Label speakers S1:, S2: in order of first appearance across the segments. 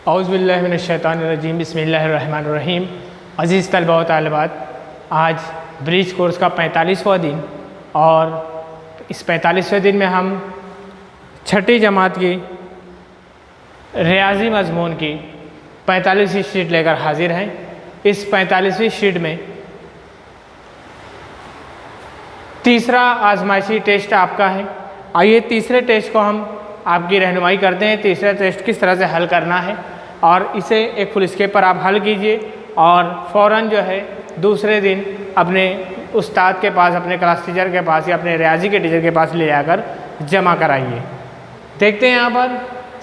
S1: औज़ुबिल्लाहिमिनश्शैतानिर्रजीम बिस्मिल्लाहिर्रहमानिर्रहीम। अज़ीज़ तलबा व तालिबात, आज ब्रिज कोर्स का 45वां दिन और इस 45वें दिन में हम छठी जमात की रियाजी मज़मून की 45वीं शीट लेकर हाजिर हैं। इस 45वीं शीट में तीसरा आजमाइशी टेस्ट आपका है। आइए तीसरे टेस्ट को हम आपकी रहनुमाई करते हैं। तीसरा टेस्ट किस तरह से हल करना है और इसे एक फुल स्केप पर आप हल कीजिए और फ़ौरन जो है दूसरे दिन अपने उस्ताद के पास, अपने क्लास टीचर के पास या अपने रियाजी के टीचर के पास ले जाकर जमा कराइए। देखते हैं यहाँ पर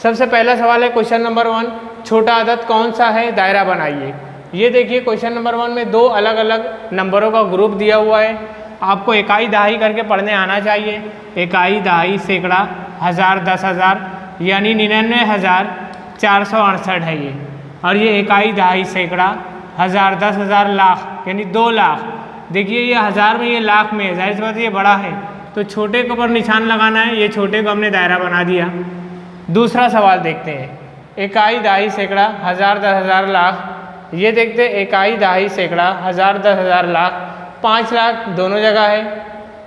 S1: सबसे पहला सवाल है क्वेश्चन नंबर 1, छोटा अदद कौन सा है, दायरा बनाइए। ये देखिए क्वेश्चन नंबर 1 में दो अलग अलग नंबरों का ग्रुप दिया हुआ है। आपको इकाई दहाई करके पढ़ने आना चाहिए। इकाई दहाई सैकड़ा, हज़ार, 10,000 यानी 99,468 है ये। और ये इकाई दहाई सैकड़ा, हज़ार, 10,000, लाख यानी 2 लाख। देखिए ये हज़ार में, ये लाख में है, जाहिर सी बात है ये बड़ा है तो छोटे के ऊपर निशान लगाना है। ये छोटे को हमने दायरा बना दिया। दूसरा सवाल देखते हैं, इकाई दहाई सैकड़ा, हज़ार, 10,000, लाख। ये देखते हैं इकाई दहाई सैकड़ा, हज़ार, 10,000, लाख। 5 लाख दोनों जगह है,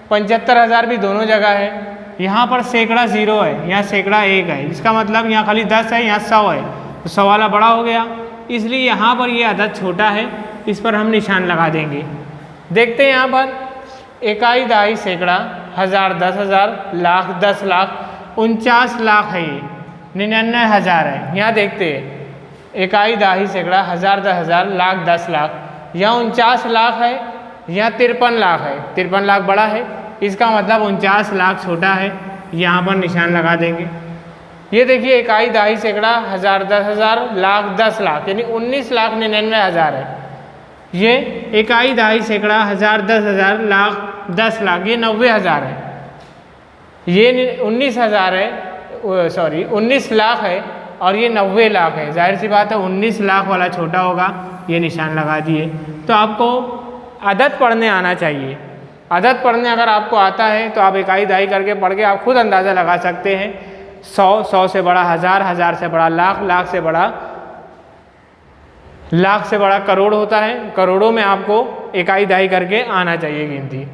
S1: 75,000 भी दोनों जगह है। यहाँ पर सैकड़ा 0 है, यहाँ सैकड़ा 1 है। इसका मतलब यहाँ खाली 10 है, यहाँ 100 है तो 100 वाला बड़ा हो गया, इसलिए यहाँ पर ये अदद छोटा है, इस पर हम निशान लगा देंगे। देखते हैं यहाँ पर इकाई दहाई सैकड़ा, हज़ार, 10,000, लाख, 10 लाख, 49 लाख है ये, 99,000 है। यहाँ देखते हैं इकाई दहाई सैकड़ा, हज़ार, 10,000, लाख, 10 लाख, यहाँ 49 लाख है, यहाँ 53 लाख है। 53 लाख बड़ा है, इसका मतलब 49 लाख छोटा है, यहाँ पर निशान लगा देंगे। ये देखिए इकाई दहाई सैकड़ा, हज़ार, 10,000, लाख, 10 लाख यानी 19,99,000 है। ये इकाई दहाई सैकड़ा, हज़ार, 10,000, लाख, 10 लाख, ये 90,000 है। ये 19,000 है, 19 लाख है और ये 90 लाख है। जाहिर सी बात है 19 लाख वाला छोटा होगा, ये निशान लगा दिए। तो आपको अदद पढ़ने आना चाहिए। अदद पढ़ने अगर आपको आता है तो आप इकाई दहाई करके पढ़ के आप खुद अंदाज़ा लगा सकते हैं। 100, 100 से बड़ा हज़ार, हज़ार से बड़ा लाख, लाख से बड़ा करोड़ होता है। करोड़ों में आपको इकाई दहाई करके आना चाहिए गिनती।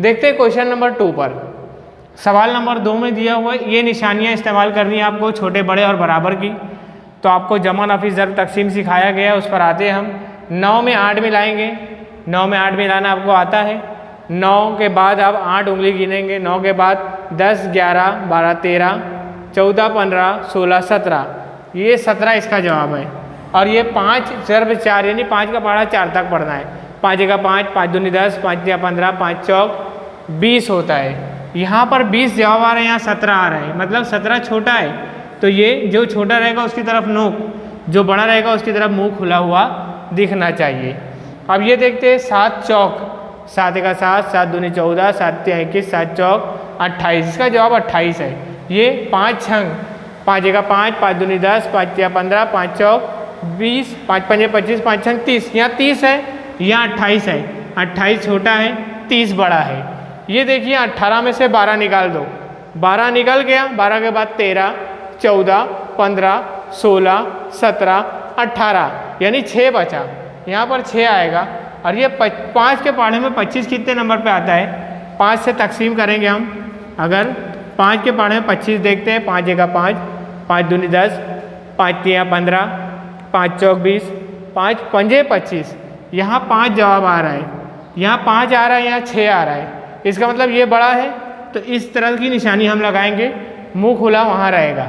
S1: देखते हैं क्वेश्चन नंबर 2 पर। सवाल नंबर 2 में दिया हुआ है, ये निशानियाँ इस्तेमाल करनी है आपको छोटे, बड़े और बराबर की। तो आपको जमा, नफी, ज़र्ब, तकसीम सिखाया गया है, उस पर आते हैं हम। 9 में 8 मिलाएंगे, 9 में 8 मिलाना आपको आता है। 9 के बाद आप 8 उंगली गिनेंगे, 9 के बाद 10, 11, 12, 13, 14, 15, 16, 17, ये 17 इसका जवाब है। और ये 5 ज़र्ब 4 यानी 5 का पहाड़ा 4 तक पढ़ना है। 5 का 5, 5 दूनी 10, 5 या 15, 5 चौक 20 होता है। यहाँ पर 20 जवाब आ रहे हैं, यहाँ 17 आ रहे हैं, मतलब 17 छोटा है। तो ये जो छोटा रहेगा उसकी तरफ नोक, जो बड़ा रहेगा उसकी तरफ मुँह खुला हुआ दिखना चाहिए। अब ये देखते हैं 7 चौक, 7 का 7, 7 दूनी 14, 7 या 21, 7 चौक 28, इसका जवाब 28 है। ये 5 छंग, 5 का 5, 5 दूनी 10, 5 या 15, 5 चौक 20, 5 पंजे 25, 5 छंग 30, यहाँ 30 है, यहाँ 28 है। 28 छोटा है, 30 बड़ा है। ये देखिए 18 में से 12 निकाल दो, 12 निकल गया, 12 के बाद 13, 14, 15, 16, 17, 18 यानी 6 बचा, यहाँ पर 6 आएगा। और ये 5 के पहाड़े में 25 कितने नंबर पे आता है? 5 से तकसीम करेंगे हम। अगर 5 के पहाड़े में 25 देखते हैं, 5 का 5, 5 दूनी 10, 5 या 15, 5 चौक 20, 5 पंजे 25, यहाँ 5 जवाब आ रहा है, यहाँ 5 आ रहा है, यहाँ 6 आ रहा है। इसका मतलब ये बड़ा है, तो इस तरह की निशानी हम लगाएंगे, मुंह खुला वहाँ रहेगा।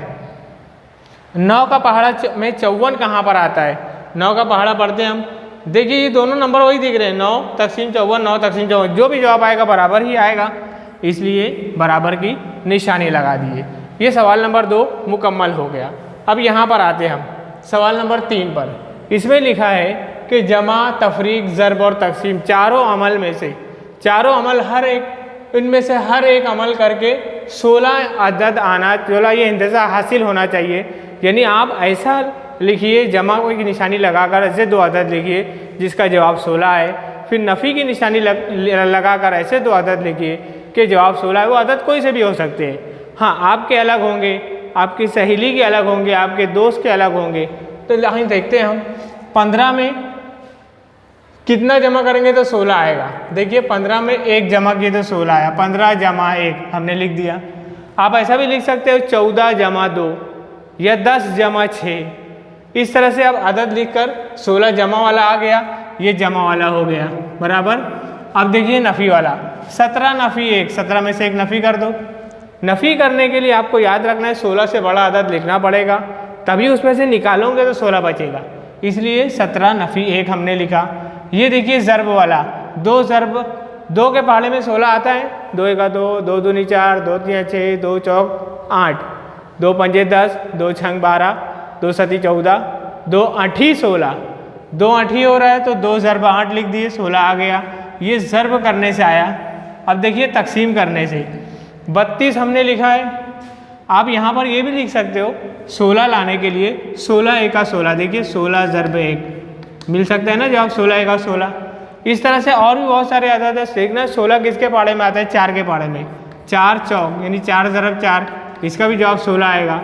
S1: 9 का पहाड़ा में 54 कहाँ पर आता है? 9 का पहाड़ा पढ़ते हैं हम। देखिए ये दोनों नंबर वही दिख रहे हैं, 9 तकसीम 54, 9 तकसीम 54, जो भी जवाब आएगा बराबर ही आएगा, इसलिए बराबर की निशानी लगा दिए। ये सवाल नंबर 2 मुकम्मल हो गया। अब यहाँ पर आते हैं हम सवाल नंबर 3 पर। इसमें लिखा है कि जमा, तफरीक, ज़र्ब और तकसीम चारों अमल में से, चारों अमल इनमें से हर एक अमल करके 16 अदद आना, 16 ये इंतज़ा हासिल होना चाहिए। यानी आप ऐसा लिखिए, जमा की निशानी लगाकर ऐसे 2 अदद लिखिए जिसका जवाब 16 है। फिर नफ़ी की निशानी लगाकर ऐसे 2 अदद लिखिए कि जवाब 16 है। वो अदद कोई से भी हो सकते हैं। हाँ, आपके अलग होंगे, आपकी सहेली के अलग होंगे, आपके दोस्त के अलग होंगे, तो यहाँ देखते हैं हम 15 में कितना जमा करेंगे तो 16 आएगा। देखिए 15 में 1 जमा किए तो 16 आया, 15 जमा 1 हमने लिख दिया। आप ऐसा भी लिख सकते हो 14 जमा 2 या 10 जमा 6, इस तरह से आप अदद लिखकर 16 जमा वाला आ गया, ये जमा वाला हो गया बराबर। अब देखिए नफ़ी वाला 17 नफ़ी 1, 17 में से 1 नफ़ी कर दो। नफ़ी करने के लिए आपको याद रखना है 16 से बड़ा अदद लिखना पड़ेगा, तभी उसमें से निकालोगे तो 16 बचेगा, इसलिए 17 नफ़ी 1 हमने लिखा। ये देखिए ज़र्ब वाला 2 ज़र्ब 2 के पहाड़े में 16 आता है, 2 एका 2, 2 दूनी 4, 2 तिया 6, 2 चौक 8, 2 पंजे 10, 2 छंग 12, 2 सती 14, 2 आठी 16, 2 आठी हो रहा है तो 2 ज़र्ब 8 लिख दिए, 16 आ गया। ये ज़र्ब करने से आया। अब देखिए तकसीम करने से 32 हमने लिखा है। आप यहाँ पर ये भी लिख सकते हो 16 लाने के लिए 16 एका 16, देखिए 16 ज़र्ब 1 मिल सकता है ना जवाब 16 एका 16। इस तरह से और भी बहुत सारे अदद है, देखना 16 किसके पहाड़े में आता है, 4 के पहाड़े में, 4 चौक यानी 4 ज़रब 4, इसका भी जवाब 16 आएगा।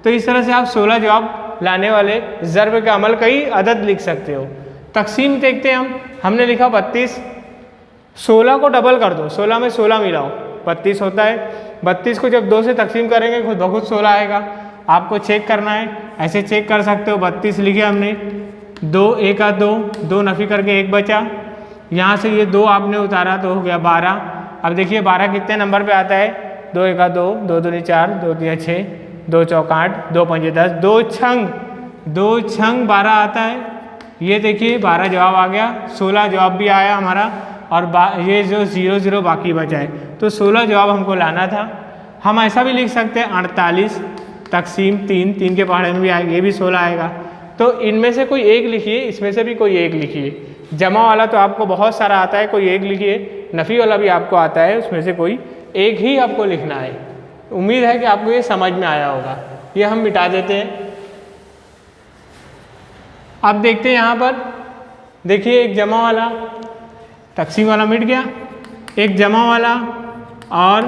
S1: तो इस तरह से आप 16 जवाब लाने वाले ज़र्ब के अमल कई अदद लिख सकते हो। तकसीम देखते हैं हमने लिखा 32, 16 को डबल कर दो, 16 में 16 मिलाओ 32 होता है। 32 को जब 2 से तकसीम करेंगे खुद ब खुद 16 आएगा। आपको चेक करना है, ऐसे चेक कर सकते हो। 32 लिखे हमने, 2 एका 2, 2 नफ़ी करके 1 बचा, यहाँ से ये 2 आपने उतारा तो हो गया 12। अब देखिए 12 कितने नंबर पे आता है, 2 एका 2, 2 दूनी 4, 2 तिया 6, 2 चौक 8, 2 पंजे 10, 2 छंग 12 आता है। ये देखिए 12 जवाब आ गया, 16 जवाब भी आया हमारा और ये जो 0 0 बाकी बचा है, तो 16 जवाब हमको लाना था। हम ऐसा भी लिख सकते हैं 48 तकसीम 3, 3 के पहाड़े में भी आएगा, ये भी 16 आएगा। तो इनमें से कोई एक लिखिए, इसमें से भी कोई एक लिखिए। जमा वाला तो आपको बहुत सारा आता है, कोई एक लिखिए। नफ़ी वाला भी आपको आता है, उसमें से कोई एक ही आपको लिखना है। उम्मीद है कि आपको ये समझ में आया होगा। ये हम मिटा देते हैं। अब देखते हैं यहाँ पर, देखिए एक जमा वाला तकसीम वाला मिट गया, एक जमा वाला और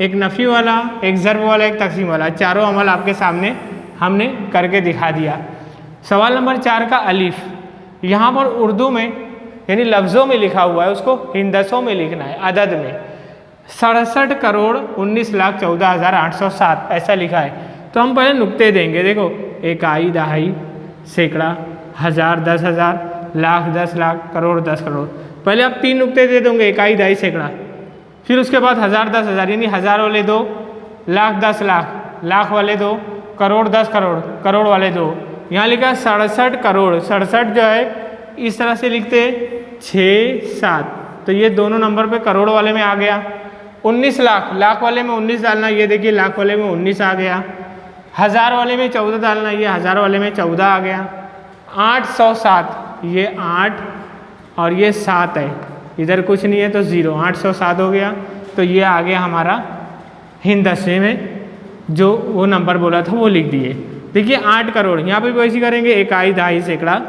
S1: एक नफ़ी वाला, एक ज़र्ब वाला, एक तकसीम वाला, चारों अमल आपके सामने हमने करके दिखा दिया। सवाल नंबर 4 का अलीफ, यहाँ पर उर्दू में यानी लफ्ज़ों में लिखा हुआ है, उसको हिंदसों में लिखना है। अदद में 67,19,14,807 ऐसा लिखा है। तो हम पहले नुक्ते देंगे। देखो इकाई, दहाई, सैकड़ा, हज़ार, 10,000, लाख, 10 लाख, करोड़, 10 करोड़। पहले आप 3 नुक्ते दे दोगे, इकाई, दहाई, सैकड़ा। फिर उसके बाद 1000, 10,000 यानी 1000 वाले 2, लाख 10 लाख, लाख वाले 2, करोड़ 10 करोड़, करोड़ वाले 2। यहाँ लिखा 67 करोड़, 67 जो है इस तरह से लिखते 6 7, तो ये दोनों नंबर पे करोड़ वाले में आ गया। 19 लाख, लाख वाले में 19 डालना, ये देखिए लाख वाले में 19 आ गया। 1000 वाले में 14 डालना, ये 1000 वाले में 14 आ गया। 807, ये 8 और ये 7 है, इधर कुछ नहीं है तो 0, 807 हो गया। तो ये आ गया हमारा हिंदसे में जो वो नंबर बोला था वो लिख दिए। देखिए 8 करोड़, यहाँ पे भी वैसे करेंगे, इकाई, दहाई, सैकड़ा,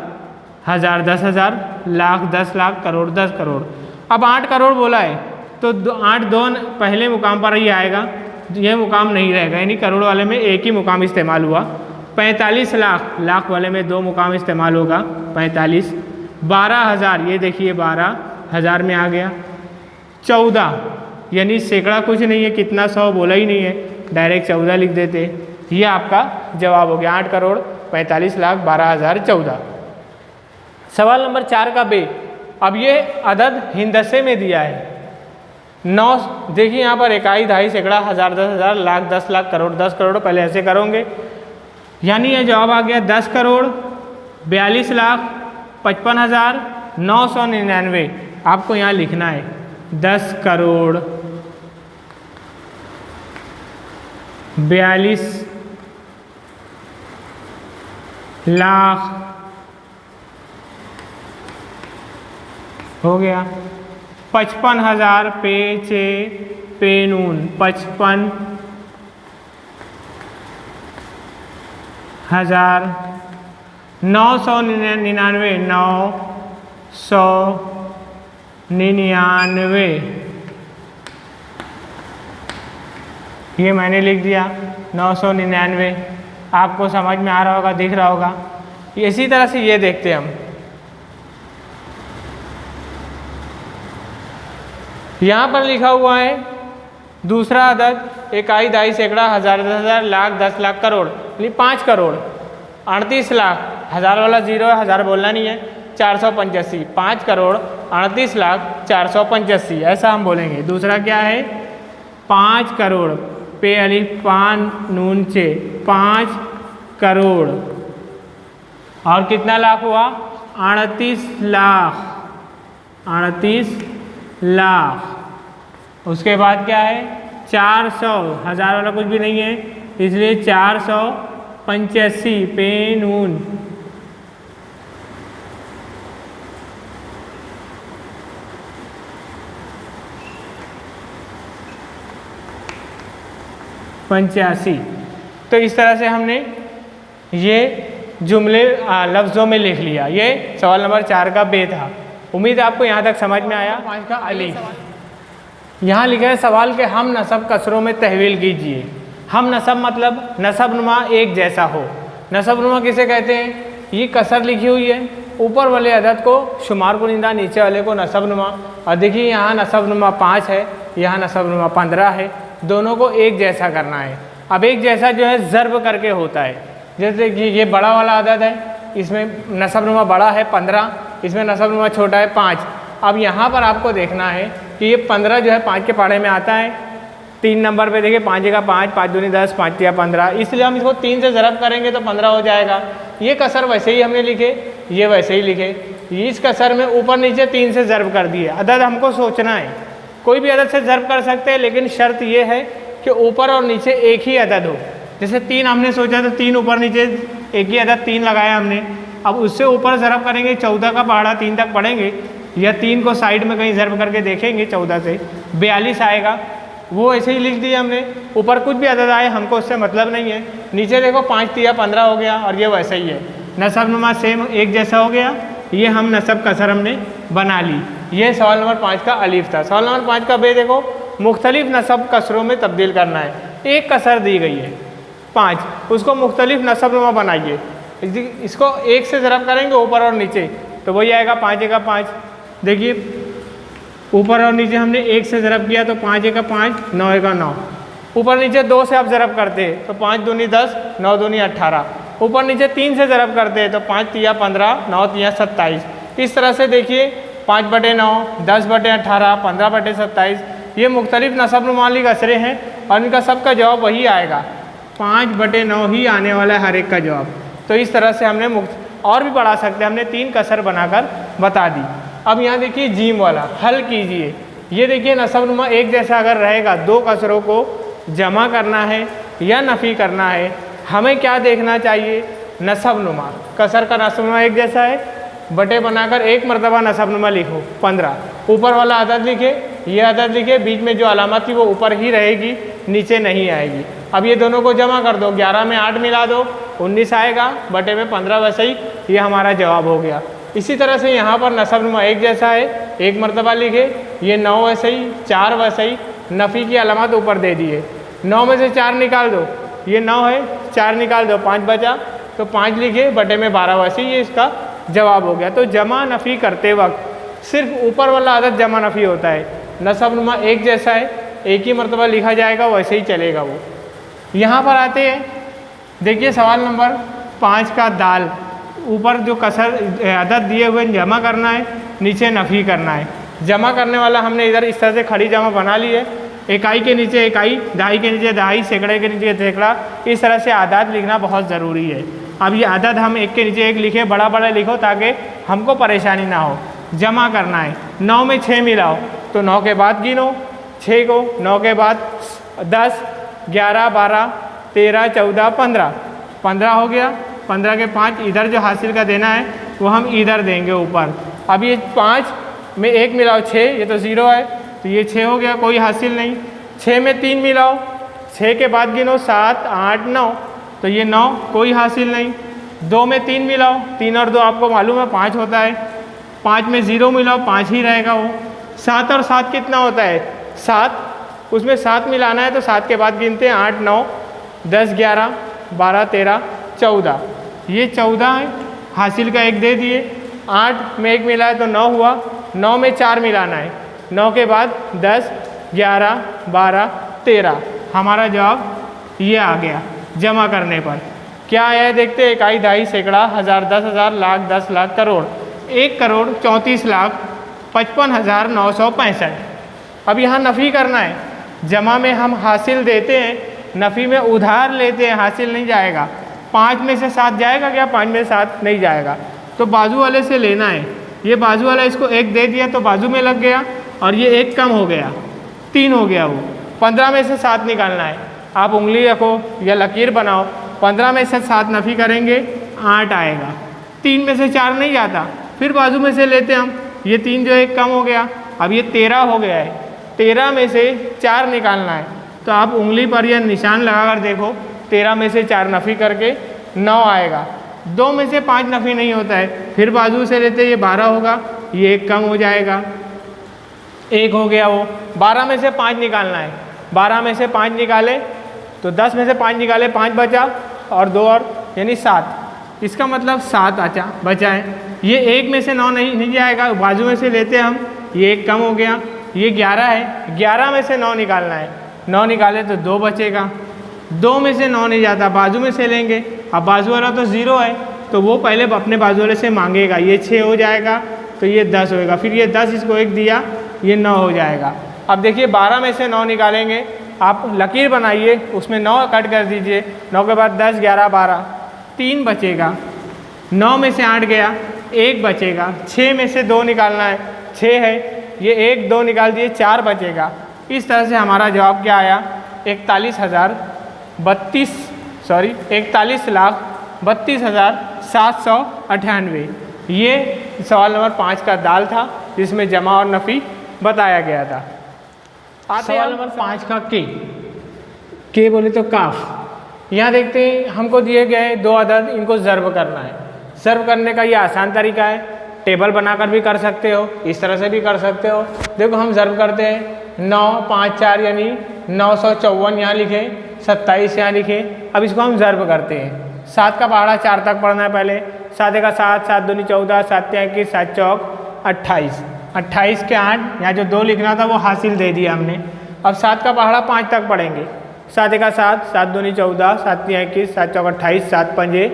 S1: 1000, 10,000, लाख, 10 लाख, करोड़, 10 करोड़। अब 8 करोड़ बोला है तो 8 2 पहले मुकाम पर ही आएगा, यह मुकाम नहीं रहेगा, यानी करोड़ वाले में एक ही मुकाम इस्तेमाल हुआ। 45 लाख, लाख वाले में 2 मुकाम इस्तेमाल होगा, 45। 12,000, ये देखिए 12,000 में आ गया। 14 यानी सैकड़ा कुछ नहीं है, कितना 100 बोला ही नहीं है, डायरेक्ट 14 लिख देते। ये आपका जवाब हो गया, 8 करोड़ 45 लाख 12,000 14। सवाल नंबर 4 का बे, अब ये अदद हिंदसे में दिया है 9। देखिए यहाँ पर इकाई, दहाई, सैकड़ा, 1000, 10,000, लाख, 10 लाख, करोड़, 10 करोड़। पहले ऐसे करोगे, यानी ये जवाब आ गया 10 करोड़ 42 लाख 55,999। आपको यहाँ लिखना है 10 करोड़ 42 लाख हो गया। 55,000 पे चे पे नून, 55,000 999 999 ये मैंने लिख दिया 999। आपको समझ में आ रहा होगा, दिख रहा होगा। इसी तरह से ये देखते हैं हम, यहाँ पर लिखा हुआ है दूसरा अदद इकाई, दहाई, सैकड़ा, हजार, 10,000, लाख, 10 लाख, करोड़, यानी 5 करोड़ 38 लाख, हज़ार वाला जीरो है, हज़ार बोलना नहीं है, 485, 5 करोड़ 38 लाख 485, ऐसा हम बोलेंगे। दूसरा क्या है, 5 करोड़, पे अलिफ पान नून चे, 5 करोड़, और कितना लाख हुआ, 38 लाख, 38 लाख। उसके बाद क्या है, 400, हज़ार वाला कुछ भी नहीं है, इसलिए 485, पे नून, पंचासी। तो इस तरह से हमने ये जुमले लफ्ज़ों में लिख लिया। ये सवाल नंबर 4 का बे था। उम्मीद है आपको यहाँ तक समझ में आया। 5 का अलीफ, यहाँ लिखा है सवाल के हम नसब कसरों में तहवील कीजिए। हम नसब मतलब नसब नुमा एक जैसा हो। नसब नुमा किसे कहते हैं, ये कसर लिखी हुई है, ऊपर वाले अदद को शुमार कुनिंदा, नीचे वाले को नसब नुमा। और देखिए यहाँ नसब नुमा 5 है, यहाँ नसब नुमा 15 है, दोनों को एक जैसा करना है। अब एक जैसा जो है ज़र्ब करके होता है, जैसे कि ये बड़ा वाला अदद है, इसमें नसब नुमा बड़ा है 15, इसमें नसब नुमा छोटा है 5। अब यहाँ पर आपको देखना है कि ये 15 जो है 5 के पाढ़े में आता है। 3 नंबर पे देखिए 5 का 5, 5 दूनी 10, 5 तिया 15, इसलिए हम इसको 3 से ज़रब करेंगे तो 15 हो जाएगा। ये कसर वैसे ही हमने लिखे, ये वैसे ही लिखे। इस कसर में ऊपर नीचे 3 से ज़रब कर दिए। अदद हमको सोचना है, कोई भी अदद से ज़रब कर सकते हैं, लेकिन शर्त ये है कि ऊपर और नीचे एक ही अदद हो। जैसे 3 हमने सोचा तो 3 ऊपर नीचे एक ही अदद 3 लगाया हमने। अब उससे ऊपर ज़रब करेंगे, 14 का पहाड़ा 3 तक पढ़ेंगे, या 3 को साइड में कहीं ज़रब करके देखेंगे, 14 से 42 आएगा। वो ऐसे ही लिख दिया हमने। ऊपर कुछ भी अदद आए हमको उससे मतलब नहीं है। नीचे देखो 5 तिया 15 हो गया, और ये वैसे ही है। नसब नुमा सेम एक जैसा हो गया। ये हम नसब कसर हमने बना ली। ये सवाल नंबर 5 का अलीफ था। सवाल नंबर 5 का बे देखो, मुख्तलिफ नसब कसरों में तब्दील करना है। एक कसर दी गई है 5, उसको मुख्तलिफ नसब नुमा बनाइए। इसको 1 से ज़रब करेंगे ऊपर और नीचे, तो वही आएगा 5 का 5। देखिए ऊपर और नीचे हमने 1 से ज़रब किया तो 5 का 5, 9 का 9। ऊपर नीचे 2 से आप ज़रब करते हैं तो 5 दूनी 10, 9 दूनी 18। ऊपर नीचे 3 से ज़रब करते हैं तो 5 तिया 15, 9 तिया 27। इस तरह से देखिए 5/9, 10/18, 15/27, ये मुख्तलिफ नसब नुमाली कसरे हैं, और इनका सबका जवाब वही आएगा। 5/9 ही आने वाला है हर एक का जवाब। तो इस तरह से हमने और भी बढ़ा सकते हैं, हमने 3 कसर बनाकर बता दी। अब यहाँ देखिए जीम वाला, हल कीजिए। ये देखिए नसब नुमा एक जैसा अगर रहेगा, 2 कसरों को जमा करना है या नफ़ी करना है, हमें क्या देखना चाहिए, नसब नुमा। कसर का नसब नुमा एक जैसा है, बटे बनाकर एक मरतबा नसब नुमा लिखो 15। ऊपर वाला अदद लिखे, ये अदद लिखे, बीच में जो अलामत थी वो ऊपर ही रहेगी, नीचे नहीं आएगी। अब ये दोनों को जमा कर दो, 11 में 8 मिला दो, 19 आएगा, बटे में 15, वैसे ही ये हमारा जवाब हो गया। इसी तरह से यहाँ पर नसब नुमा एक जैसा है, एक मरतबा लिखे, ये 9 वैसे ही, 4 वैसे ही, नफ़ी की अलामत ऊपर दे दिए। 9 में से 4 निकाल दो, ये 9 है, 4 निकाल दो, 5 बचा, तो 5 लिखे, बटे में 12, वैसे ही ये इसका जवाब हो गया। तो जमा नफ़ी करते वक्त सिर्फ ऊपर वाला अदद जमा नफ़ी होता है, नसब नुमा एक जैसा है, एक ही मरतबा लिखा जाएगा, वैसे ही चलेगा वो। यहाँ पर आते हैं, देखिए सवाल नंबर 5 का दाल, ऊपर जो कसर अदद दिए हुए जमा करना है, नीचे नफ़ी करना है। जमा करने वाला हमने इधर इस तरह से खड़ी जमा बना ली है, इकाई के नीचे इकाई, दहाई के नीचे दहाई, सैकड़े के नीचे सैकड़ा। इस तरह से आदाद लिखना बहुत ज़रूरी है। अब ये आदत हम एक के नीचे एक लिखे, बड़ा बड़ा लिखो ताकि हमको परेशानी ना हो। जमा करना है, 9 में 6 मिलाओ तो 9 के बाद गिनो 6 को, 9 के बाद 10, 11, 12, 13, 14, 15, 15 हो गया। 15 के 5 इधर जो हासिल का देना है वो हम इधर देंगे ऊपर। अब ये 5 में 1 मिलाओ 6, ये तो 0 है, तो ये 6 हो गया, कोई हासिल नहीं। 6 में 3 मिलाओ, 6 के बाद गिनो 7, 8, 9, तो ये 9, कोई हासिल नहीं। 2 में 3 मिलाओ, 3 और 2 आपको मालूम है 5 होता है। 5 में 0 मिलाओ, 5 ही रहेगा वो। 7 और 7 कितना होता है, 7, उसमें 7 मिलाना है तो 7 के बाद गिनते हैं 8, 9, 10, 11, 12, 13, 14, ये 14 है। हासिल का 1 दे दिए, 8 में 1 मिला है तो 9 हुआ, 9 में 4 मिलाना है, 9 के बाद 10, 11, 12, 13। हमारा जवाब ये आ गया। जमा करने पर क्या आया है देखते हैं, इकाई, दहाई, सैकड़ा, हज़ार, 10,000, लाख, 10 लाख, करोड़। 1,34,55,965। अब यहाँ नफ़ी करना है। जमा में हम हासिल देते हैं, नफ़ी में उधार लेते हैं, हासिल नहीं जाएगा। 5 में से 7 जाएगा क्या? 5 में से 7 नहीं जाएगा, तो बाजू वाले से लेना है। ये बाजू वाला इसको 1 दे दिया तो बाजू में लग गया, और ये 1 कम हो गया, 3 हो गया। वो 15 में से 7 निकालना है। आप उंगली रखो या लकीर बनाओ, 15 में से 7 नफ़ी करेंगे, 8 आएगा। 3 में से 4 नहीं जाता, फिर बाजू में से लेते हम, ये 3 जो 1 कम हो गया, अब ये 13 हो गया है। 13 में से 4 निकालना है, तो आप उंगली पर यह निशान लगाकर देखो, 13 में से 4 नफ़ी करके 9 आएगा। 2 में से 5 नफ़ी नहीं होता है, फिर बाजू से लेते, ये 12 होगा, ये 1 कम हो जाएगा, 1 हो गया। वो 12 में से 5 निकालना है, 12 में से 5 निकाले तो 10 में से 5 निकाले, 5 बचा, और 2 और यानी 7। इसका मतलब 7 बचा है। ये 1 में से 9 नहीं जाएगा, बाजू में से लेते हम, ये 1 कम हो गया, ये 11 है, 11 में से 9 निकालना है, 9 निकाले तो 2 बचेगा। 2 में से 9 नहीं जाता, बाजू में से लेंगे। अब बाजू वाला तो 0 है, तो वो पहले अपने बाजू वाले से मांगेगा, ये 6 हो जाएगा, तो ये 10 होएगा, फिर ये 10 इसको 1 दिया, ये 9 हो जाएगा। अब देखिए 12 में से 9 निकालेंगे, आप लकीर बनाइए, उसमें 9 कट कर दीजिए, 9 के बाद 10, 11, 12, 3 बचेगा। 9 में से 8 गया, 1 बचेगा। 6 में से 2 निकालना है, 6 है, ये 1, 2 निकाल दिए, 4 बचेगा। इस तरह से हमारा जवाब क्या आया, 41,32,798। ये सवाल नंबर 5 का दाल था, जिसमें जमा और नफ़ी बताया गया था। सवाल नंबर 5 का के बोले तो काफ। यहाँ देखते हैं, हमको दिए गए 2 अदद, इनको ज़र्ब करना है। ज़र्ब करने का ये आसान तरीका है, टेबल बनाकर भी कर सकते हो, इस तरह से भी कर सकते हो। देखो हम ज़र्ब करते हैं, 9, 5, 4 यानी 954 यहाँ लिखे, 27 यहाँ लिखे। अब इसको हम ज़र्ब करते हैं। 7 का पहाड़ा 4 तक पढ़ना है पहले, 7 का 7, 7 दूनी 14, 7 21, 7 चौक 28, 28 के 8, यहाँ जो 2 लिखना था वो हासिल दे दिया हमने। अब 7 का पहाड़ा 5 तक पढ़ेंगे, 7 का 7, 7 दूनी 14, 7 21, 7 चौक 28, 7 पंजे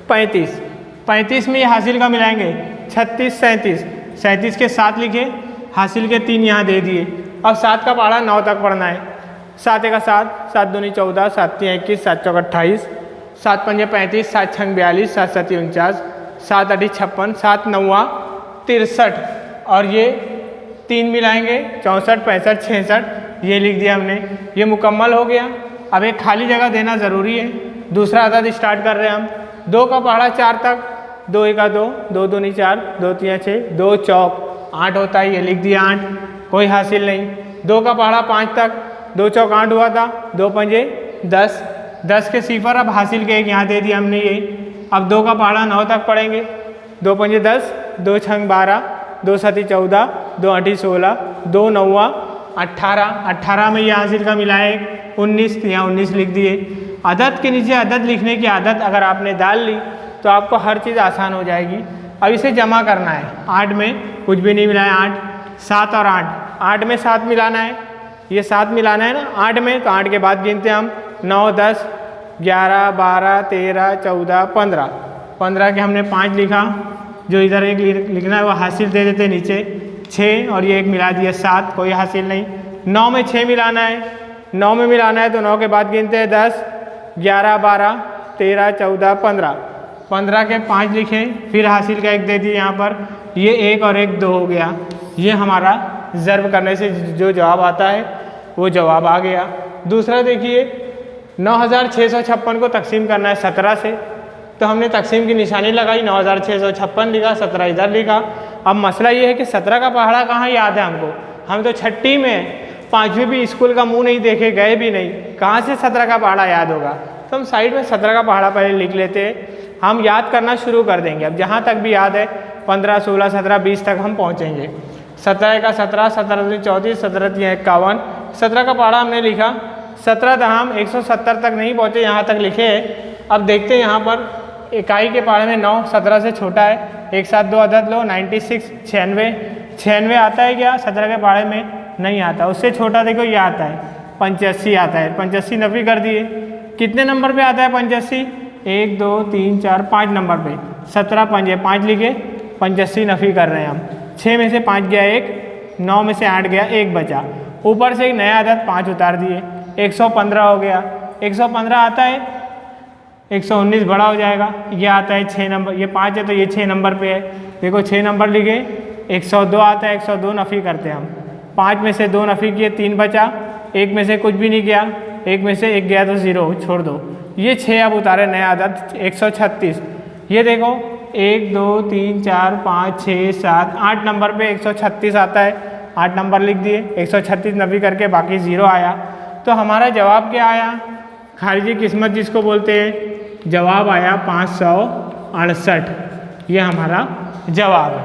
S1: 35, 35 में ये हासिल का मिलाएंगे, 36, 37, 37 के 7 लिखे, हासिल के 3 यहाँ दे दिए। अब 7 का पहाड़ा 9 तक पढ़ना है, 7 का 7, 7 दूनी 14, 7 21, 7 चौक 28, 7 पंजे 35, 7 छंग 42, 7 सती 49, 7 अठी 56, 7 नौवा 63, और ये 3 मिलाएंगे, 64, 65, 66, ये लिख दिया हमने। ये मुकम्मल हो गया। अब एक खाली जगह देना ज़रूरी है। दूसरा अदद स्टार्ट कर रहे हैं हम। 2 का पहाड़ा 4 तक, 2 1 2, 2 दूनी 4, 2 3 6, 2 चौक 8 होता है, ये लिख दिया 8, कोई हासिल नहीं। 2 का पहाड़ा 5 तक, 2 चौक 8 हुआ था, 2 पंजे 10, 10 के सिफर, अब हासिल के 1 यहाँ दे दिया हमने ये। अब 2 का पहाड़ा 9 तक पढ़ेंगे, 2 पंजे 10, 2 छंग 12, 2 सती 14, 2 आठी 16, 2 नौवा 18, 18 में ये हासिल का मिला है 19, यहाँ 19 लिख दिए। अदद के नीचे अदद लिखने की आदत अगर आपने डाल ली तो आपको हर चीज़ आसान हो जाएगी। अब इसे जमा करना है। 8 में कुछ भी नहीं मिला है, 8, 7 और 8, 8 में 7 मिलाना है, ये 7 मिलाना है ना 8 में, तो 8 के बाद गिनते हैं हम, 9, 10, 11, 12, 13, 14, 15, 15 के हमने 5 लिखा, जो इधर एक लिखना है वो हासिल दे देते नीचे, 6 और ये 1 मिला दिया 7, कोई हासिल नहीं। 9 में 6 मिलाना है, 9 में मिलाना है तो 9 के बाद गिनते हैं 10, 11, 12, 13, 14, 15, 15 के 5 लिखे, फिर हासिल का 1 दे दिए यहाँ पर, ये 1 और 1 2 हो गया। ये हमारा ज़र्ब करने से जो जवाब आता है वो जवाब आ गया। दूसरा देखिए, 9656 को तकसीम करना है 17 से, तो हमने तकसीम की निशानी लगाई, 9656 लिखा, 17 इधर लिखा। अब मसला ये है कि 17 का पहाड़ा कहाँ याद है हमको, हम तो छठी में 5वीं भी स्कूल का मुंह नहीं देखे, गए भी नहीं, कहाँ से 17 का पहाड़ा याद होगा। तो हम साइड में 17 का पहाड़ा पहले लिख लेते हैं, हम याद करना शुरू कर देंगे। अब जहाँ तक भी याद है 15, 16, 17, 20 तक हम पहुँचेंगे। 17 का 17, 17 दूनी 34, 17 तीन 51, 17 का पहाड़ा हमने लिखा। 17 हम 170 तक नहीं पहुँचे, यहाँ तक लिखे हैं। अब देखते हैं यहाँ पर इकाई के पहाड़े में 9, 17 से छोटा है, एक साथ 2 अदद लो, 96, 96 आता है क्या? 17 के पहाड़े में नहीं आता। उससे छोटा देखो ये आता है 85 आता है, 85 नफी कर दिए। कितने नंबर पे आता है 85? 1 2 3 4 5 नंबर पे, 17 5 5 लिखे, 85 नफी कर रहे हैं हम। 6 में से 5 गया 1, 9 में से 8 गया 1 बचा, ऊपर से एक नया अदद 5 उतार दिए, 115 हो गया। 115 आता है, 119 बड़ा हो जाएगा, ये आता है 6 नंबर, ये 5 है तो ये 6 नंबर पे है, देखो 6 नंबर लिखे। 102 आता है, 102 नफी करते हैं हम। 5 में से 2 नफी किए, 3 बचा, 1 में से कुछ भी नहीं गया, 1 में से 1 गया तो 0 छोड़ दो। ये 6 अब उतारे नया अदद 136, ये देखो 1 2 3 4 5 6 7 8 नंबर पे 136 आता है, 8 नंबर लिख दिए, 136 नफी करके बाकी 0 आया। तो हमारा जवाब क्या आया? खारिजी किस्मत जिसको बोलते हैं, जवाब आया 568, ये हमारा जवाब है।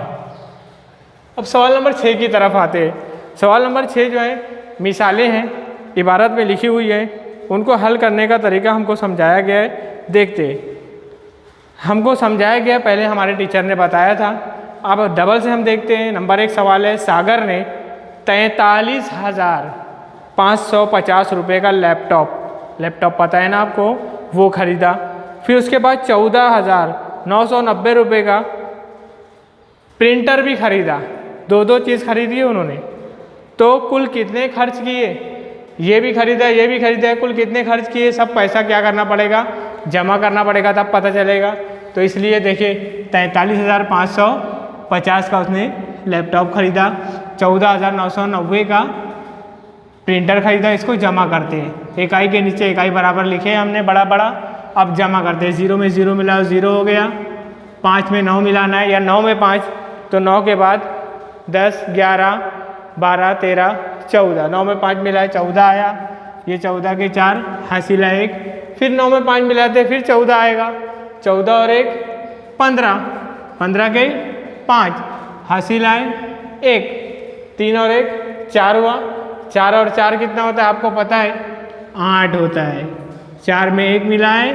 S1: अब सवाल नंबर 6 की तरफ आते हैं। सवाल नंबर 6 जो है मिसालें हैं, इबारत में लिखी हुई है, उनको हल करने का तरीका हमको समझाया गया है। देखते हमको समझाया गया, पहले हमारे टीचर ने बताया था, अब डबल से हम देखते हैं। नंबर 1 सवाल है, सागर ने 43,550 रुपये का लैपटॉप पता है ना आपको, वो खरीदा। फिर उसके बाद 14,990 रुपये का प्रिंटर भी खरीदा, दो चीज़ खरीदी है उन्होंने। तो कुल कितने खर्च किए? ये भी खरीदा, ये भी खरीदा, कुल कितने खर्च किए? सब पैसा क्या करना पड़ेगा? जमा करना पड़ेगा, तब पता चलेगा। तो इसलिए देखिए 43,550 का उसने लैपटॉप खरीदा, 14,990 का प्रिंटर खरीदा। इसको जमा करते हैं, इकाई के नीचे इकाई बराबर लिखे हमने बड़ा बड़ा। अब जमा करते हैं, 0 में 0 मिला 0 हो गया, 5 में 9 मिलाना है या 9 में 5, तो 9 के बाद 10 11 12 13 14, 9 में 5 मिला है 14 आया, ये 14 के 4 हासिला 1, फिर 9 में 5 मिलाते फिर 14 आएगा, 14 और 1 15, 15 के 5 हासिला है 1, 3 और 1 4 हुआ, 4 और 4 कितना होता है आपको पता है? 8 होता है। 4 में 1 मिला है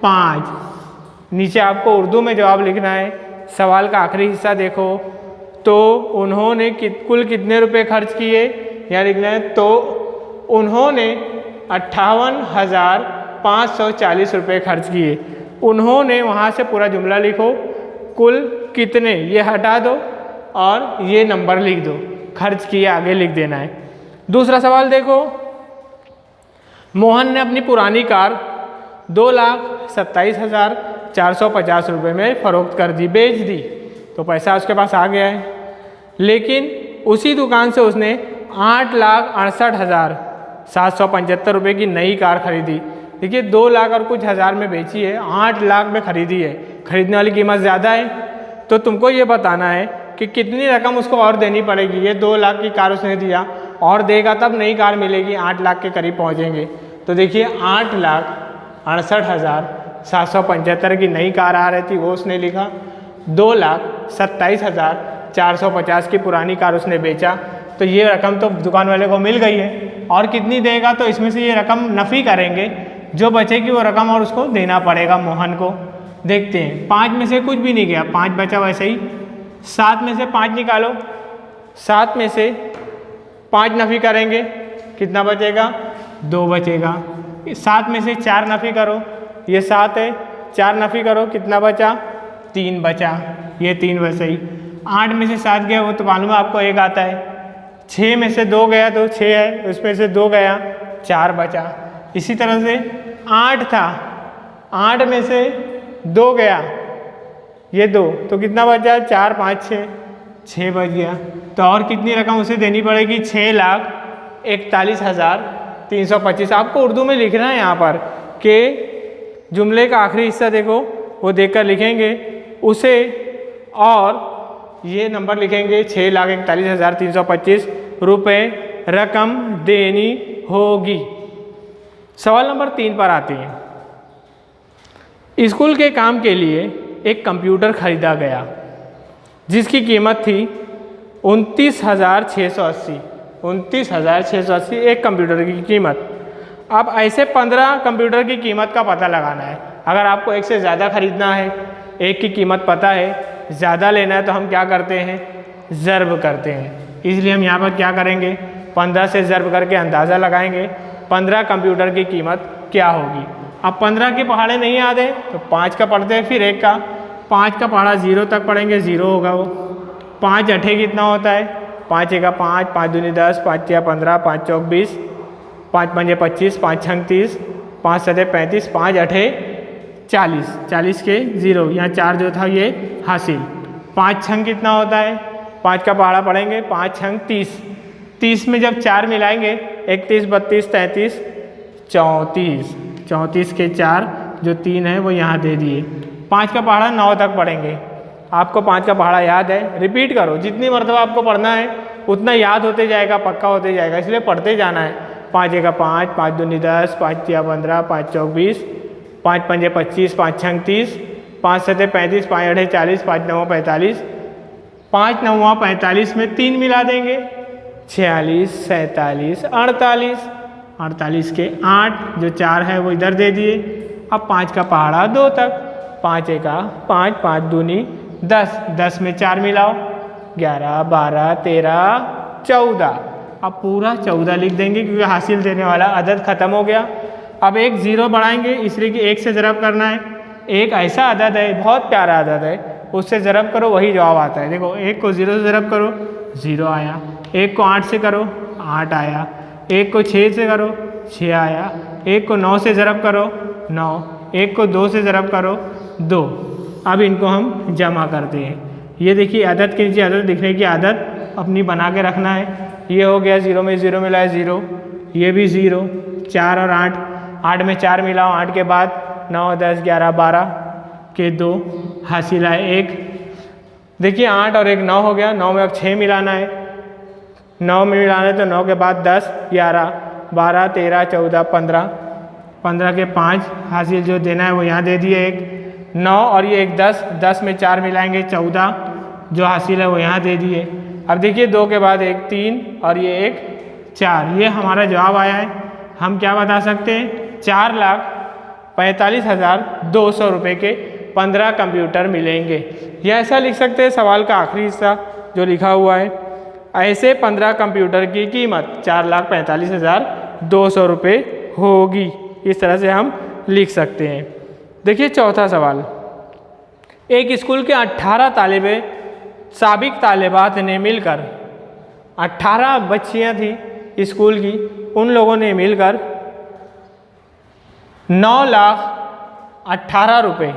S1: 5। नीचे आपको उर्दू में जवाब लिखना है। सवाल का आखिरी हिस्सा देखो, तो उन्होंने कुल कितने रुपए खर्च किए, यहाँ लिखना है। तो उन्होंने 58,540 रुपये खर्च किए। उन्होंने, वहाँ से पूरा जुमला लिखो, कुल कितने, ये हटा दो और ये नंबर लिख दो, खर्च किए आगे लिख देना है। दूसरा सवाल देखो, मोहन ने अपनी पुरानी कार 2,27,450 रुपये में फ़रोख्त कर दी, बेच दी, तो पैसा उसके पास आ गया है। लेकिन उसी दुकान से उसने 8,68,775 रुपये की नई कार खरीदी। देखिए 2 लाख और कुछ हज़ार में बेची है, 8 लाख में खरीदी है, खरीदने वाली कीमत ज़्यादा है। तो तुमको ये बताना है कि कितनी रकम उसको और देनी पड़ेगी। ये 2 लाख की कार उसने दिया, और देगा तब नई कार मिलेगी, 8 लाख के करीब पहुँचेंगे। तो देखिए 8,68,775 की नई कार आ रही थी, वो उसने लिखा। 2,27,450 की पुरानी कार उसने बेचा, तो ये रकम तो दुकान वाले को मिल गई है। और कितनी देगा, तो इसमें से ये रकम नफ़ी करेंगे, जो बचेगी वो रकम और उसको देना पड़ेगा मोहन को। देखते हैं, 5 में से कुछ भी नहीं गया, 5 बचा वैसे ही। 7 में से 5 निकालो, 7 में से 5 नफ़ी करेंगे, कितना बचेगा? 2 बचेगा। 7 में से 4 नफ़ी करो, ये 7 है, 4 नफ़ी करो, कितना बचा? 3 बचा, ये 3 वैसे ही। 8 में से 7 गया, वो तो मालूम है आपको 1 आता है। 6 में से 2 गया तो 6 है, उसमें से 2 गया, 4 बचा। इसी तरह से 8 था, 8 में से 2 गया, ये 2, तो कितना बचा? 4 5 6 बच गया। तो और कितनी रकम उसे देनी पड़ेगी? 6,41,325। आपको उर्दू में लिखना है यहाँ पर कि जुमले का आखिरी हिस्सा देखो, वो देखकर लिखेंगे उसे, और ये नंबर लिखेंगे 6,41,325 रुपये रकम देनी होगी। सवाल नंबर 3 पर आते हैं। स्कूल के काम के लिए एक कंप्यूटर खरीदा गया जिसकी कीमत थी 29,680। 29,680 एक कंप्यूटर की कीमत। अब ऐसे 15 कंप्यूटर की कीमत का पता लगाना है। अगर आपको एक से ज़्यादा ख़रीदना है, एक की कीमत पता है, ज़्यादा लेना है, तो हम क्या करते हैं, ज़र्ब करते हैं। इसलिए हम यहाँ पर क्या करेंगे, 15 से ज़र्ब करके अंदाज़ा लगाएंगे 15 कंप्यूटर की कीमत क्या होगी। अब 15 के पहाड़े नहीं याद है तो 5 का पढ़ते हैं, फिर 1 का, 5 का पहाड़ा 0 तक पढ़ेंगे, 0 होगा वो। 5 अठे कितना होता है, 5 एका 5, 5 दूनी 10, 5 तिया 15, 5 चौक 20, 5 पंजे 25, 5 छंग 30, 5 सते 35, 5 अठे 40, 40 के 0, यहाँ 4 जो था ये हासिल। 5 छंग कितना होता है, 5 का पहाड़ा पढ़ेंगे, 5 छंग 30, 30 में जब 4 मिलाएंगे 31, 32, 33, 34, 34 के 4 जो 3 है वो यहाँ दे दिए। 5 का पहाड़ा 9 तक पढ़ेंगे। आपको 5 का पहाड़ा याद है, रिपीट करो, जितनी मरतबा आपको पढ़ना है उतना याद होते जाएगा, पक्का होते जाएगा, इसलिए पढ़ते जाना है। 5 एका 5, 5 दूनी 10, 5 तिया 15, 5 चौक 20, 5 पंजे 25, 5 छंग 30, 5 सते 35, 5 अठे 40, 5 नौ 45, 5 नौ 45 में 3 मिला देंगे, 46, 47, 48, 48 के 8 जो 4 है वो इधर दे दिए। अब 5 का पहाड़ा 2 तक, 5 एका 5, 5 दूनी 10, 10 में 4 मिलाओ, 11, 12, 13, 14। अब पूरा 14 लिख देंगे क्योंकि हासिल देने वाला अदद ख़त्म हो गया। अब एक 0 बढ़ाएंगे, इसलिए कि 1 से ज़रब करना है। एक ऐसा अदद है, बहुत प्यारा अदद है, उससे ज़रब करो वही जवाब आता है। देखो 1 को 0 से ज़रब करो, 0 आया। 1 को 8 से करो, 8 आया। 1 को 6 से करो, 6 आया। 1 को 9 से ज़रब करो, 9। 1 को 2 से ज़रब करो, 2। अब इनको हम जमा करते हैं। ये देखिए अदद के नीचे अदद दिखने की आदत अपनी बना के रखना है। ये हो गया 0 में 0 मिला है 0, ये भी 0, 4 और 8, 8 में 4 मिलाओ, 8 के बाद 9, 10, 11, 12 के 2 हासिल आए 1। देखिए 8 और 1 9 हो गया, 9 में अब 6 मिलाना है, 9 में मिलाना है तो 9 के बाद 10, 11, 12, 13, 14, 15, 15 के 5 हासिल जो देना है वो यहाँ दे दिए 1, 9 और ये 1 10, 10 में 4 मिलाएंगे 14 जो हासिल है वो यहाँ दे दिए। अब देखिए 2 के बाद 1 3 और ये 1 4, ये हमारा जवाब आया है। हम क्या बता सकते हैं, 4,45,200 रुपये के 15 कंप्यूटर मिलेंगे। ये ऐसा लिख सकते हैं, सवाल का आखिरी हिस्सा जो लिखा हुआ है, ऐसे 15 कंप्यूटर की कीमत 4,45,200 रुपये होगी। इस तरह से हम लिख सकते हैं। देखिए चौथा सवाल, एक स्कूल के 18 तालिबे साबिक तालिबात ने मिलकर, 18 बच्चियां थी स्कूल की, उन लोगों ने मिलकर 9,18,000 रुपये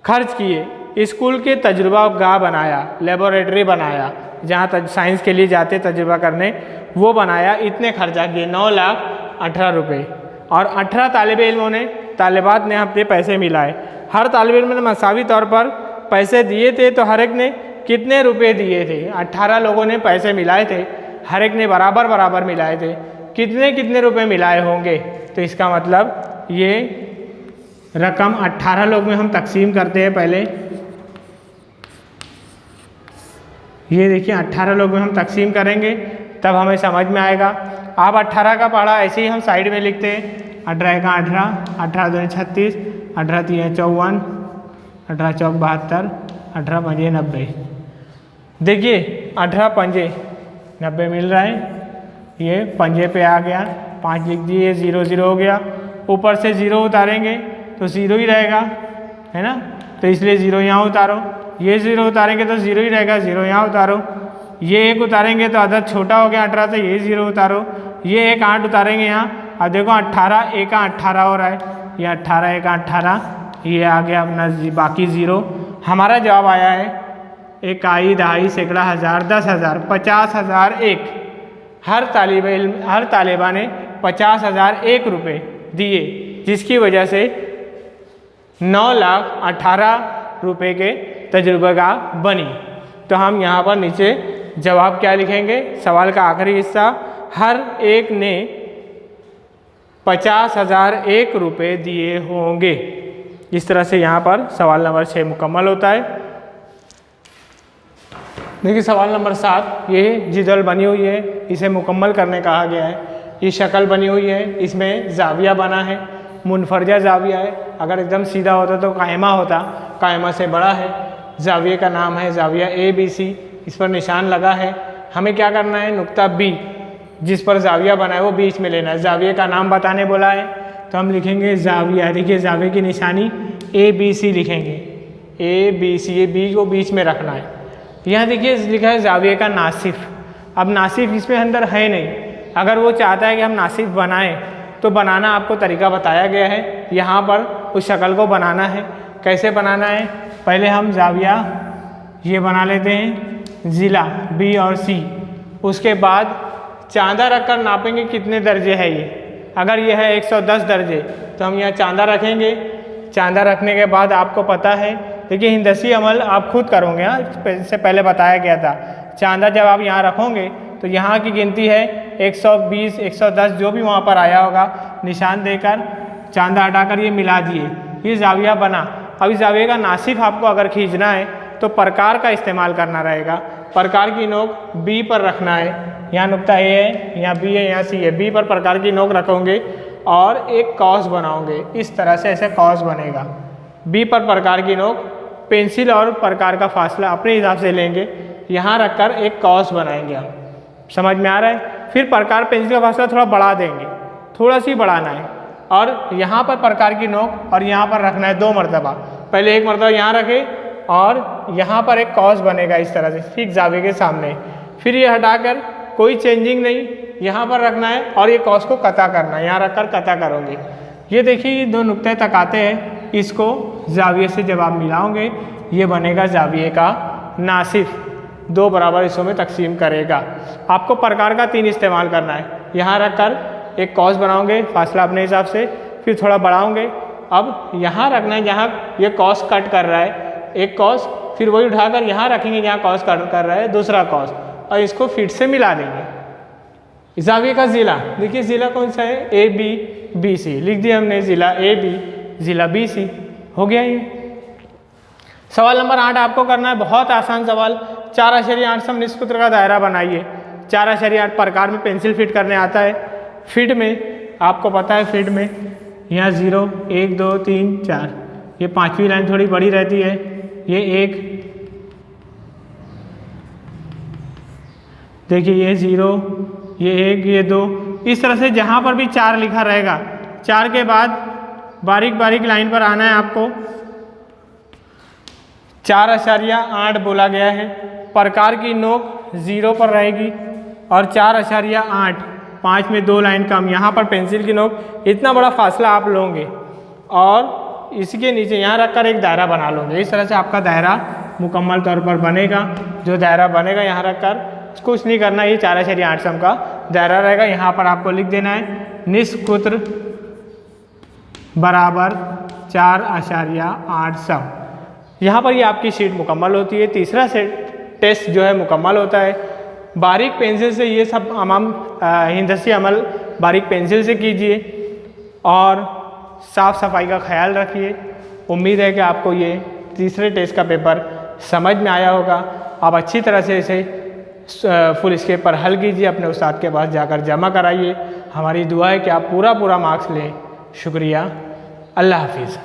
S1: खर्च किए, स्कूल के तजुर्बागाह बनाया, लेबोरेटरी बनाया, जहाँ साइंस के लिए जाते तजुर्बा करने, वो बनाया। इतने खर्चा किए 9,18,000 रुपये। और 18 तालिब इल्मों ने, तालिबात ने अपने पैसे मिलाए। हर तालिब इल्म ने मसावी तौर पर पैसे दिए थे, तो हर एक ने कितने रुपए दिए थे, 18 लोगों ने पैसे मिलाए थे, हर एक ने बराबर बराबर मिलाए थे, कितने कितने रुपए मिलाए होंगे। तो इसका मतलब ये रकम 18 लोग में हम तकसीम करते हैं। पहले ये देखिए 18 लोग में हम तकसीम करेंगे तब हमें समझ में आएगा। आप 18 का पढ़ा ऐसे ही हम साइड में लिखते हैं, 18 का 18, 18 दूनी 36, 18 तीन 54, 18 चौक 72, 18 पंजे 90। देखिए 18 पंजे 90 मिल रहा है, ये पंजे पे आ गया, 5 लिख दिए, 0 0 हो गया। ऊपर से 0 उतारेंगे तो 0 ही रहेगा, है ना, तो इसलिए 0 यहाँ उतारो। ये 0 उतारेंगे तो 0 ही रहेगा, 0 यहाँ उतारो। ये 1 उतारेंगे तो अदद छोटा हो गया 18 से, ये 0 उतारो। ये 1 8 उतारेंगे यहाँ, अब देखो 18 1 18 हो रहा है, ये 18 1 18, ये आ गया अपना बाकी 0। हमारा जवाब आया है इकाई, दहाई, सैकड़ा, हज़ार, 10,000, 50,001। हर तालिबा ने 50,001 रुपये दिए, जिसकी वजह से 9,18,000 रुपये के तजुर्बेगाह बनी। तो हम यहाँ पर नीचे जवाब क्या लिखेंगे, सवाल का आखिरी हिस्सा, हर एक ने 50,001 रुपये दिए होंगे। इस तरह से यहाँ पर सवाल नंबर 6 मुकम्मल होता है। देखिए सवाल नंबर 7, ये जिदल बनी हुई है, इसे मुकम्मल करने कहा गया है। ये शक्ल बनी हुई है, इसमें जाविया बना है, मुनफरजा जाविया है, अगर एकदम सीधा होता तो कायमा होता, कायमा से बड़ा है। जाविये का नाम है जाविया ABC, इस पर निशान लगा है। हमें क्या करना है, नुक्ता B जिस पर जाविया बना है वो बीच में लेना है। जाविये का नाम बताने बोला है तो हम लिखेंगे जाविया। देखिए जाविये की निशानी ABC लिखेंगे, ABC, ये B को बीच में रखना है। यहाँ देखिए लिखा है जाविये का नासिफ। अब नासिफ इसमें अंदर है नहीं, अगर वो चाहता है कि हम नासिफ बनाएं तो बनाना आपको तरीका बताया गया है। यहाँ पर उस शक्ल को बनाना है। कैसे बनाना है, पहले हम जाविया ये बना लेते हैं, ज़िला B और C। उसके बाद चांदा रखकर नापेंगे कितने दर्जे है ये। अगर ये है 110 दर्जे तो हम यहाँ चांदा रखेंगे। चांदा रखने के बाद आपको पता है, देखिए हिंदसी अमल आप खुद करोगे, हाँ इससे पहले बताया गया था। चांदा जब आप यहाँ रखोगे तो यहाँ की गिनती है 120, 110 जो भी वहाँ पर आया होगा, निशान देकर चांदा हटाकर ये मिला दिए, ये जाविया बना। अब इस जाविये का नासिफ आपको अगर खींचना है तो प्रकार का इस्तेमाल करना रहेगा। प्रकार की नोक B पर रखना है। यहाँ नुक्ता A है, यहाँ B है, यहाँ C है। B पर प्रकार की नोक रखोगे और एक कॉस बनाओगे, इस तरह से ऐसे कॉस बनेगा। B पर प्रकार की नोक, पेंसिल और प्रकार का फासला अपने हिसाब से लेंगे, यहाँ रखकर एक कॉस बनाएंगे हम। समझ में आ रहा है। फिर प्रकार पेंसिल का फासला थोड़ा बढ़ा देंगे, थोड़ा सी बढ़ाना है, और यहाँ पर प्रकार की नोक और यहाँ पर रखना है 2 मरतबा। पहले एक मरतबा यहाँ रखे और यहाँ पर एक कॉस बनेगा इस तरह से, ठीक जाविये के सामने। फिर ये हटाकर कोई चेंजिंग नहीं, यहाँ पर रखना है और ये कॉस को कता करना है, यहाँ रखकर कता करोगे। ये देखिए ये 2 नुक्ते तकाते हैं, इसको जाविये से जब आप मिलाओगे ये बनेगा जाविये का नासिफ। 2 बराबर हिस्सों में तकसीम करेगा। आपको प्रकार का 3 इस्तेमाल करना है। यहाँ रखकर एक कॉस बनाओगे, फासला अपने हिसाब से, फिर थोड़ा बढ़ाओगे। अब यहाँ रखना है जहाँ ये कॉस कट कर रहा है, एक कॉस, फिर वही उठाकर यहाँ रखेंगे जहाँ कॉस कट कर रहा है, दूसरा कॉस, और इसको फिर से मिला देंगे। जाविये का ज़िला, देखिए ज़िला कौन सा है, ABBC लिख दिया हमने, ज़िला AB, ज़िला BC, हो गया ये। सवाल नंबर 8 आपको करना है, बहुत आसान सवाल। 4.8 समनिश्चित सूत्र का दायरा बनाइए। 4.8 प्रकार में पेंसिल फिट करने आता है। फिट में आपको पता है, फिट में यहाँ 0, 1, 2, 3, 4, ये 5वीं लाइन थोड़ी बड़ी रहती है, ये 1, देखिए ये 0, ये 1, ये 2, इस तरह से जहाँ पर भी 4 लिखा रहेगा, 4 के बाद बारीक बारीक लाइन पर आना है आपको। 4.8 बोला गया है। प्रकार की नोक 0 पर रहेगी और 4.8, 5 में 2 लाइन कम, यहाँ पर पेंसिल की नोक, इतना बड़ा फासला आप लोगे और इसके नीचे यहाँ रखकर एक दायरा बना लोगे। इस तरह से आपका दायरा मुकम्मल तौर पर बनेगा। जो दायरा बनेगा यहाँ रखकर कुछ नहीं करना, ये 4.8 सम का दायरा रहेगा। यहाँ पर आपको लिख देना है निष्सूत्र बराबर 4.8 सम। यहाँ पर ये आपकी शीट मुकम्मल होती है। तीसरा टेस्ट जो है मुकम्मल होता है। बारीक पेंसिल से ये सब हिंदसी अमल बारीक पेंसिल से कीजिए और साफ़ सफाई का ख्याल रखिए। उम्मीद है कि आपको ये तीसरे टेस्ट का पेपर समझ में आया होगा। आप अच्छी तरह से इसे फुल स्केप पर हल कीजिए, अपने उस्ताद के पास जाकर जमा कराइए। हमारी दुआ है कि आप पूरा मार्क्स लें। शुक्रिया, अल्लाह हाफिज़।